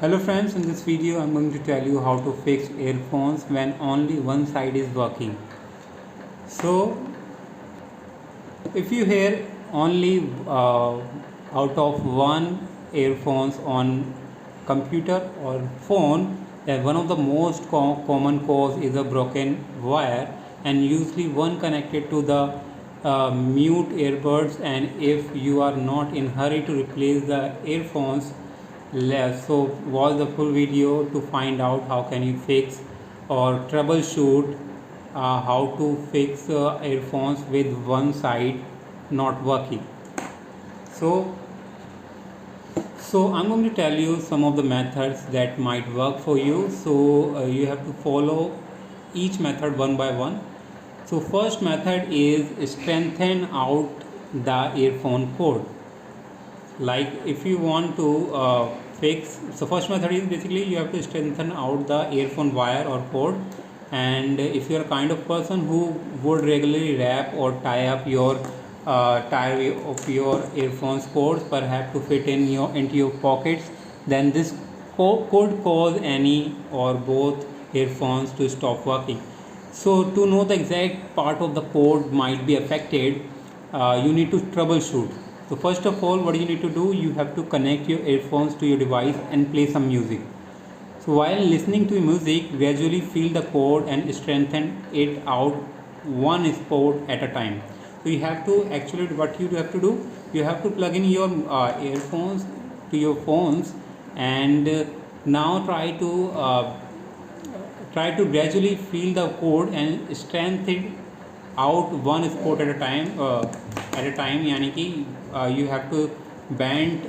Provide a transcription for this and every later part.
Hello friends, in this video I'm going to tell you how to fix earphones when only one side is working. So if you hear only out of one earphones on computer or phone, then one of the most common cause is a broken wire, and usually one connected to the mute earbuds. And if you are not in hurry to replace the earphones, so watch the full video to find out how can you fix or troubleshoot how to fix earphones with one side not working. So so I'm going to tell you some of the methods that might work for you. So you have to follow each method one by one. So first method is strengthen out the earphone cord. Like if you want to fix, so first method is basically you have to strengthen out the earphone wire or cord. And if you are a kind of person who would regularly wrap or tie up your tie of your earphones cords perhaps to fit in your into your pockets, then this could cause any or both earphones to stop working. So to know the exact part of the cord might be affected, you need to troubleshoot. So first of all, what you need to do, you have to connect your earphones to your device and play some music. So while listening to music, gradually feel the cord and strengthen it out one spot at a time. So you have to actually, what you have to do, you have to plug in your earphones to your phones, and now try to gradually feel the cord and strengthen it out one spot at a time. यानी कि you have to bend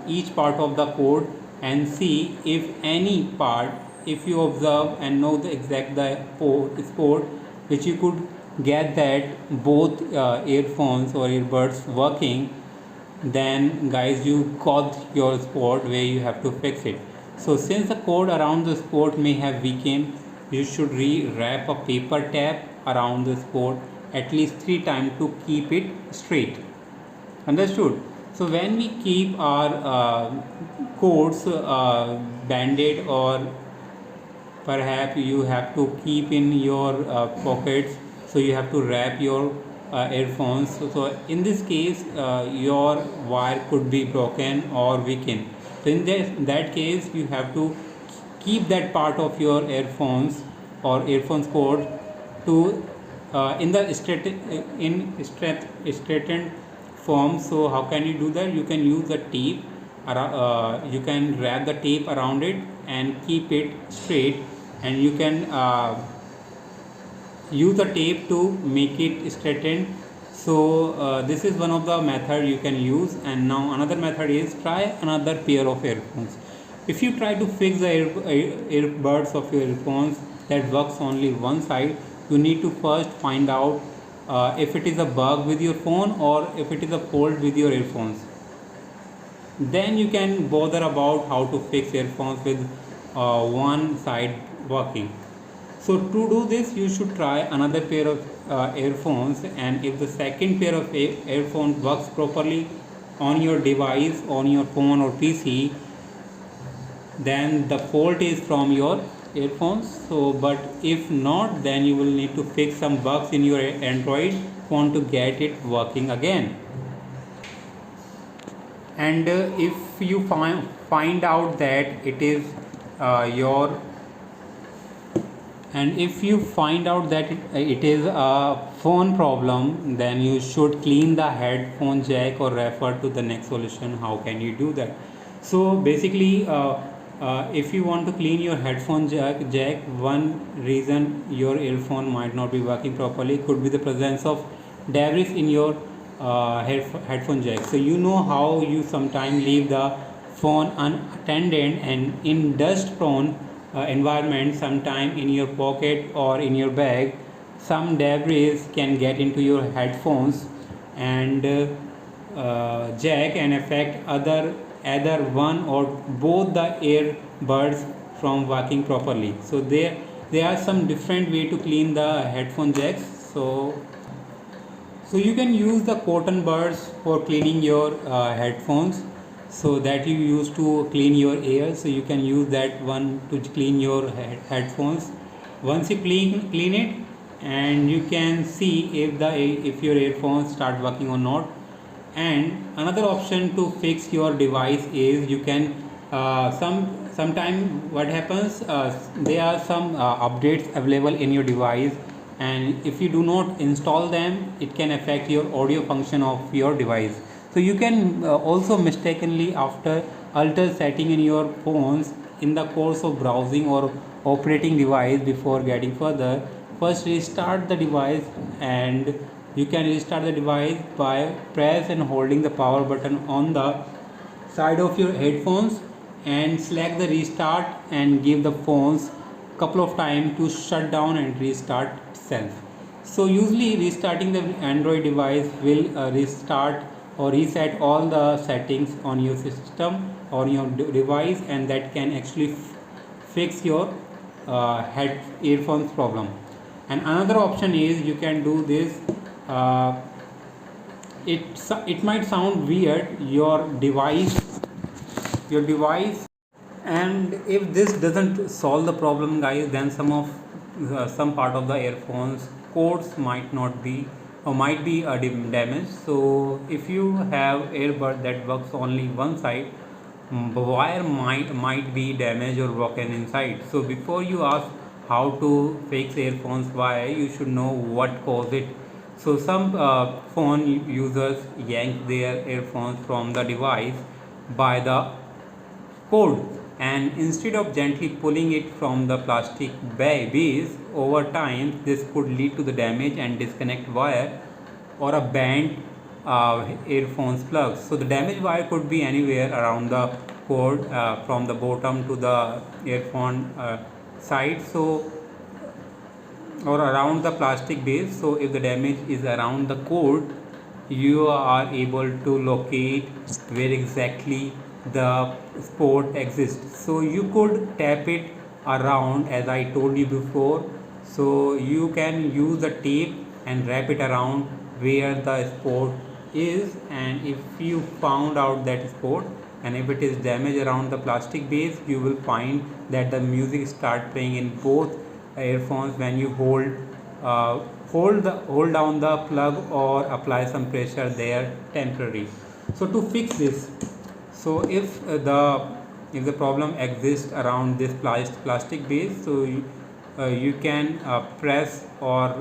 each part of the cord and see if any part, if you observe and know the exact the spot which you could get that both earphones or earbuds working, then guys you got your spot where you have to fix it. So since the cord around the spot may have weakened, you should wrap a paper tap around the spot at least 3 times to keep it straight. Understood? So when we keep our cords banded, or perhaps you have to keep in your pockets, so you have to wrap your earphones. So in this case your wire could be broken or weakened. So in that case you have to keep that part of your earphones or earphones cord to in the straightened form. So how can you do that? You can use the tape, you can wrap the tape around it and keep it straight, and you can use the tape to make it straightened. So this is one of the method you can use. And now another method is try another pair of earphones. If you try to fix the earbuds of your earphones that works only one side, you need to first find out if it is a bug with your phone or if it is a fault with your earphones. Then you can bother about how to fix earphones with one side working. So to do this, you should try another pair of earphones, and if the second pair of earphones works properly on your device, on your phone or PC, then the fault is from your earphones. So but if not, then you will need to fix some bugs in your Android phone to get it working again. And if you find out that it is your and if you find out that it is a phone problem, then you should clean the headphone jack or refer to the next solution. How can you do that? So basically if you want to clean your headphone jack, one reason your earphone might not be working properly could be the presence of debris in your headphone jack. So you know how you sometimes leave the phone unattended, and in dust prone environment, sometime in your pocket or in your bag, some debris can get into your headphones and jack and affect either one or both the earbuds from working properly. So there are some different way to clean the headphone jacks. So you can use the cotton buds for cleaning your headphones. so that you use to clean your ear. So you can use that one to clean your headphones. Once you clean it, and you can see if your earphones start working or not. And another option to fix your device is you can sometime what happens, there are some updates available in your device, and if you do not install them, it can affect your audio function of your device. So you can also mistakenly after alter setting in your phones in the course of browsing or operating device. Before getting further, first restart the device, and you can restart the device by press and holding the power button on the side of your headphones, and select the restart and give the phones couple of times to shut down and restart itself. So usually restarting the Android device will restart or reset all the settings on your system or your device, and that can actually fix your head earphones problem. And another option is you can do this. uh, it might sound weird, your device, and if this doesn't solve the problem, guys, then some part of the earphones cords might not be or might be damaged. So if you have earbud that works only one side, the wire might be damaged or broken inside. So before you ask how to fix earphones wire, you should know what caused it. So some phone users yank their earphones from the device by the cord, and instead of gently pulling it from the plastic base, over time this could lead to the damage and disconnect wire or a bent earphones plug. So the damaged wire could be anywhere around the cord, from the bottom to the earphone side, so or around the plastic base. So if the damage is around the cord, you are able to locate where exactly the sport exists. So you could tap it around as I told you before. So you can use the tape and wrap it around where the sport is, and if you found out that sport and if it is damaged around the plastic base, you will find that the music start playing in both earphones when you hold down the plug or apply some pressure there temporarily. So to fix this, so if the problem exists around this plastic base, so you can press or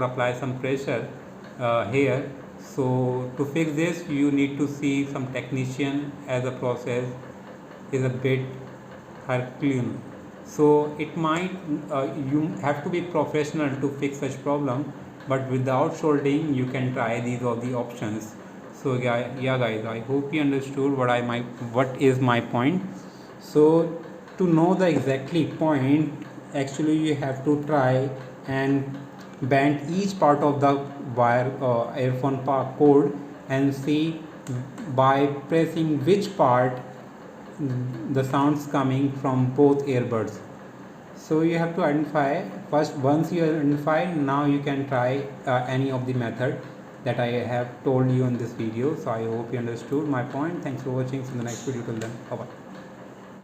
apply some pressure here. So to fix this, you need to see some technician, as the process is a bit Herculean. So it might you have to be professional to fix such problem, but without soldering you can try these all the options. So yeah guys, I hope you understood what is my point. So to know the exactly point, actually you have to try and bend each part of the wire earphone cord, and see by pressing which part the sounds coming from both earbuds. So you have to identify first. Once you identify, now you can try any of the method that I have told you in this video. So I hope you understood my point. Thanks for watching. See you in the next video. Till then, bye bye.